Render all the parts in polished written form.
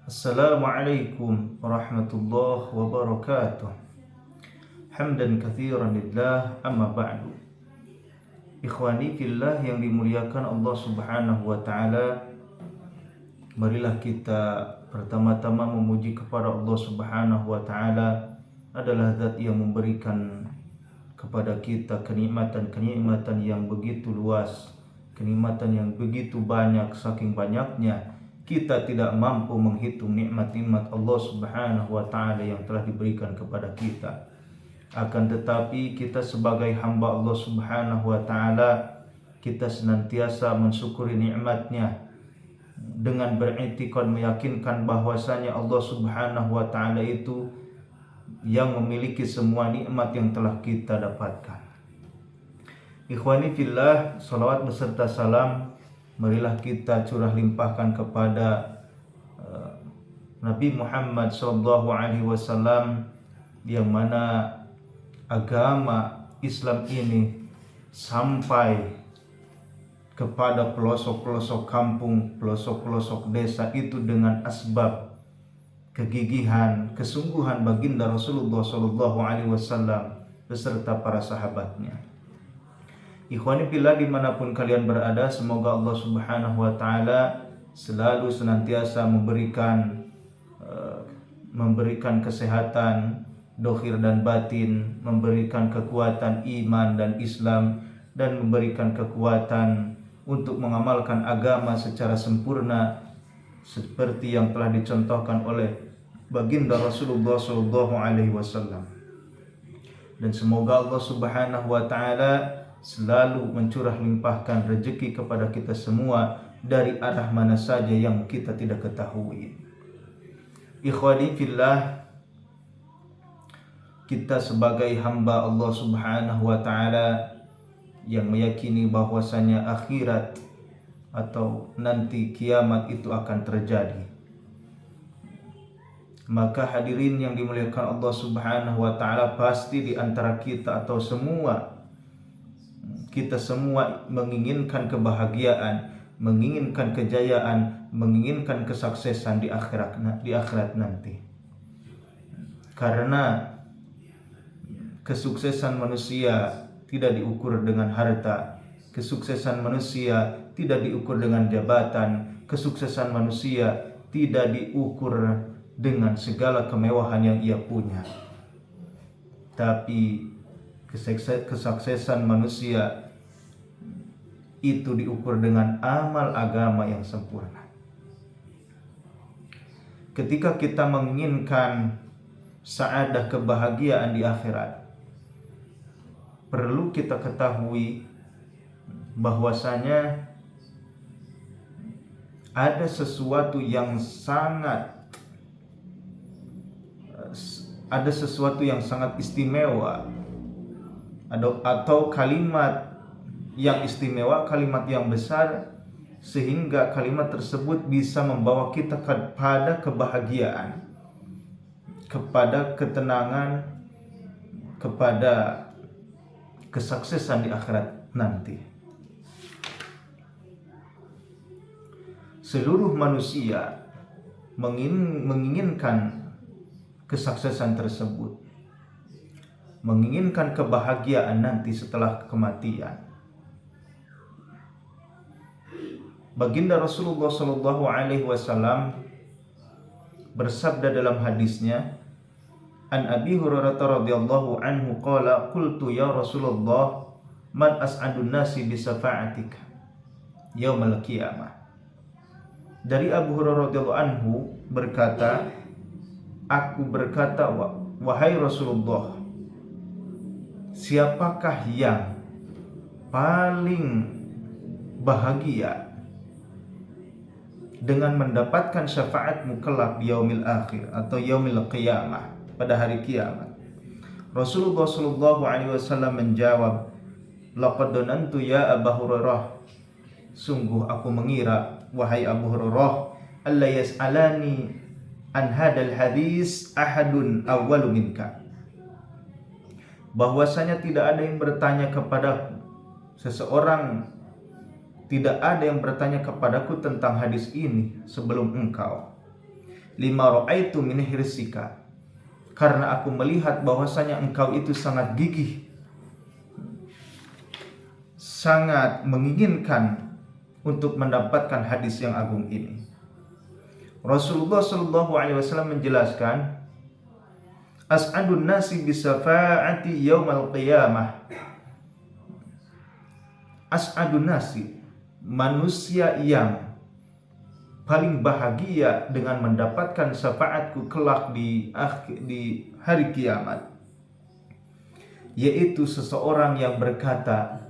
Assalamualaikum warahmatullahi wabarakatuh. Hamdan katsiran lillah, amma ba'du. Ikhwani fillah yang dimuliakan Allah Subhanahu wa taala, marilah kita pertama-tama memuji kepada Allah Subhanahu wa taala. Adalah zat yang memberikan kepada kita kenikmatan-kenikmatan yang begitu luas, kenikmatan yang begitu banyak, saking banyaknya kita tidak mampu menghitung nikmat-nikmat Allah Subhanahu wa taala yang telah diberikan kepada kita. Akan tetapi kita sebagai hamba Allah Subhanahu wa taala, kita senantiasa mensyukuri nikmatnya dengan beriktikad meyakinkan bahwasanya Allah Subhanahu wa taala itu yang memiliki semua nikmat yang telah kita dapatkan. Ikhwani fillah, salawat beserta salam marilah kita curah limpahkan kepada Nabi Muhammad SAW, yang mana agama Islam ini sampai kepada pelosok-pelosok kampung, pelosok-pelosok desa itu dengan asbab kegigihan, kesungguhan baginda Rasulullah SAW beserta para sahabatnya. Ikhwani fillah dimanapun kalian berada, semoga Allah Subhanahu wa taala selalu senantiasa memberikan kesehatan dohir dan batin, memberikan kekuatan iman dan Islam, dan memberikan kekuatan untuk mengamalkan agama secara sempurna seperti yang telah dicontohkan oleh baginda Rasulullah SAW. Dan semoga Allah Subhanahu wa taala selalu mencurah limpahkan rezeki kepada kita semua dari arah mana saja yang kita tidak ketahui. Ikhwani fillah, kita sebagai hamba Allah Subhanahu wa taala yang meyakini bahwasanya akhirat atau nanti kiamat itu akan terjadi, maka hadirin yang dimuliakan Allah Subhanahu wa taala, pasti di antara kita atau kita semua menginginkan kebahagiaan, menginginkan kejayaan, menginginkan kesuksesan di akhirat nanti. Karena kesuksesan manusia tidak diukur dengan harta, kesuksesan manusia tidak diukur dengan jabatan, kesuksesan manusia tidak diukur dengan segala kemewahan yang ia punya. Tapi kesuksesan manusia itu diukur dengan amal agama yang sempurna. Ketika kita menginginkan sa'adah, kebahagiaan di akhirat, perlu kita ketahui bahwasanya ada sesuatu yang sangat istimewa, atau kalimat yang istimewa, kalimat yang besar, sehingga kalimat tersebut bisa membawa kita kepada kebahagiaan, kepada ketenangan, kepada kesuksesan di akhirat nanti. Seluruh manusia menginginkan kesuksesan tersebut, menginginkan kebahagiaan nanti setelah kematian. Baginda Rasulullah SAW bersabda dalam hadisnya, An Abi Hurairah radhiyallahu anhu qala qultu ya Rasulullah man as'adun nasi bi syafa'atika yaumal qiyamah. Dari Abu Hurairah radhiyallahu anhu berkata, aku berkata, wahai Rasulullah, siapakah yang paling bahagia dengan mendapatkan syafaatmu kelak di yaumil akhir atau yaumil qiyamah, pada hari kiamat? Rasulullah SAW menjawab, laqad dhanantu ya Abu Hurairah, sungguh aku mengira wahai Abu Hurairah, alla yas'alani an hadal hadis ahadun awwalu minka, bahwasanya tidak ada yang bertanya kepadaku, tidak ada yang bertanya kepadaku tentang hadis ini sebelum engkau. lima ra'aitu min hirsika, karena aku melihat bahwasanya engkau itu sangat gigih, sangat menginginkan untuk mendapatkan hadis yang agung ini. Rasulullah Shallallahu Alaihi Wasallam menjelaskan, as'adun nasi bisafa'ati yaumal qiyamah. As'adun nasi, manusia yang paling bahagia dengan mendapatkan syafaatku kelak di hari kiamat, yaitu seseorang yang berkata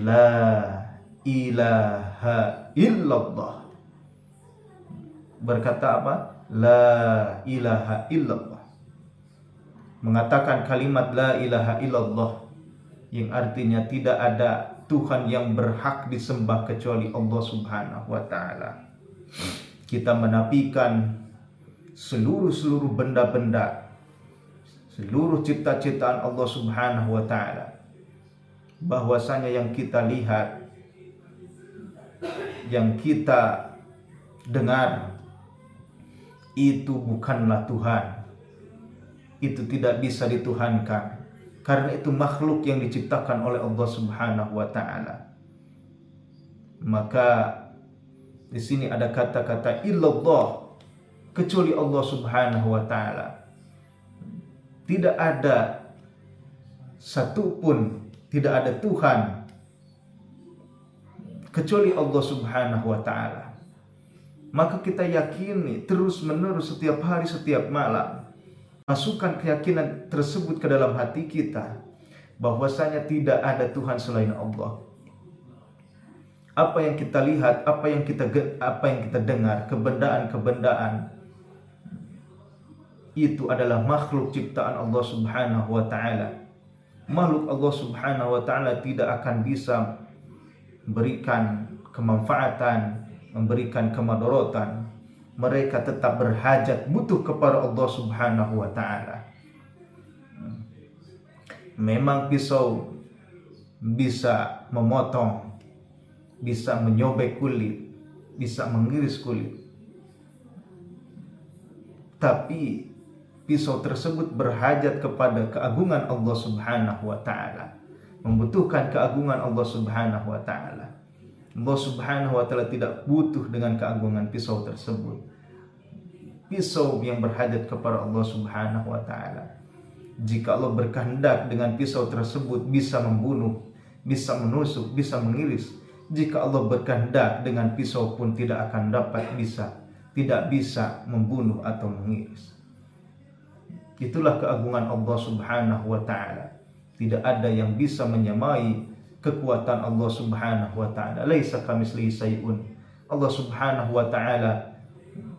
la ilaha illallah. Berkata apa? La ilaha illallah. Mengatakan kalimat la ilaha illallah, yang artinya tidak ada Tuhan yang berhak disembah kecuali Allah Subhanahu wa ta'ala. Kita menafikan seluruh benda-benda, seluruh cipta-ciptaan Allah Subhanahu wa ta'ala, bahwasanya yang kita lihat, yang kita dengar, itu bukanlah Tuhan. Itu tidak bisa dituhankan, karena itu makhluk yang diciptakan oleh Allah Subhanahu wa ta'ala. Maka di sini ada kata-kata illallah, kecuali Allah Subhanahu wa ta'ala. Tidak ada satupun, tidak ada Tuhan kecuali Allah Subhanahu wa ta'ala. Maka kita yakini terus menerus setiap hari, setiap malam, masukkan keyakinan tersebut ke dalam hati kita, bahwasanya tidak ada Tuhan selain Allah. Apa yang kita lihat, apa yang kita dengar, kebendaan itu adalah makhluk ciptaan Allah Subhanahu wa ta'ala. Makhluk Allah Subhanahu wa ta'ala tidak akan bisa memberikan kemanfaatan, memberikan kemadharatan. Mereka tetap berhajat, butuh kepada Allah Subhanahu wa ta'ala. Memang pisau bisa memotong, bisa menyobek kulit, bisa mengiris kulit, tapi pisau tersebut berhajat kepada keagungan Allah Subhanahu wa ta'ala, membutuhkan keagungan Allah Subhanahu wa ta'ala. Allah Subhanahu wa ta'ala tidak butuh dengan keagungan pisau tersebut. Pisau yang berhajat kepada Allah Subhanahu wa ta'ala. Jika Allah berkehendak, dengan pisau tersebut bisa membunuh, bisa menusuk, bisa mengiris. Jika Allah berkehendak, dengan pisau pun tidak akan tidak bisa membunuh atau mengiris. Itulah keagungan Allah Subhanahu wa ta'ala. Tidak ada yang bisa menyamai kekuatan Allah Subhanahu wa ta'ala. Laisa kamitslihi syai'un. Allah Subhanahu wa ta'ala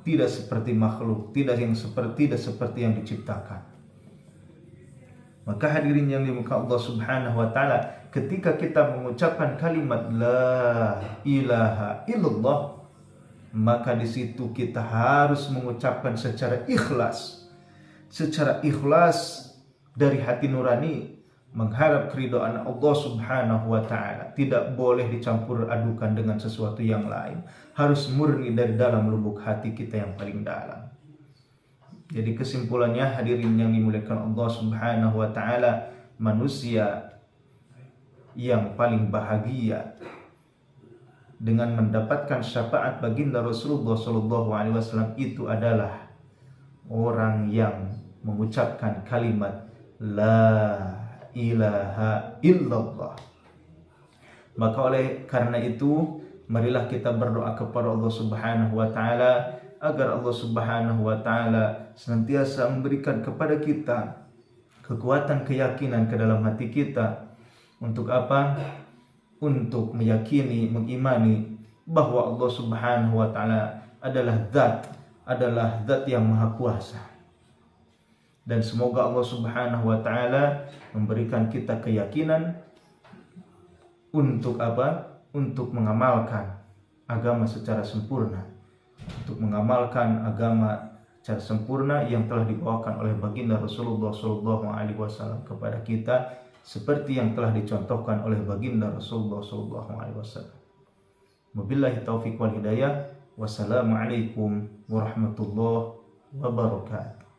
tidak seperti makhluk, tidak seperti yang diciptakan. Maka hadirin yang dimuliakan Allah Subhanahu wa ta'ala, ketika kita mengucapkan kalimat la ilaha illallah, maka di situ kita harus mengucapkan secara ikhlas dari hati nurani, mengharap keridhaan Allah Subhanahu wa ta'ala. Tidak boleh dicampur adukan dengan sesuatu yang lain. Harus murni dari dalam lubuk hati kita yang paling dalam. Jadi kesimpulannya, hadirin yang dimuliakan Allah Subhanahu wa ta'ala, manusia yang paling bahagia dengan mendapatkan syafaat baginda Rasulullah Shallallahu Alaihi Wasallam itu adalah orang yang mengucapkan kalimat la ilaha illallah. Maka oleh karena itu, marilah kita berdoa kepada Allah Subhanahu wa ta'ala agar Allah Subhanahu wa ta'ala senantiasa memberikan kepada kita kekuatan keyakinan ke dalam hati kita. Untuk apa? Untuk meyakini, mengimani bahwa Allah Subhanahu wa ta'ala adalah zat yang maha kuasa. Dan semoga Allah Subhanahu wa ta'ala memberikan kita keyakinan untuk apa? Untuk mengamalkan agama secara sempurna. Untuk mengamalkan agama secara sempurna yang telah dibawakan oleh baginda Rasulullah Shallallahu Alaihi Wasallam kepada kita, seperti yang telah dicontohkan oleh baginda Rasulullah Shallallahu Alaihi Wasallam. Wabillahi taufiq wal hidayah. Wassalamualaikum warahmatullahi wabarakatuh.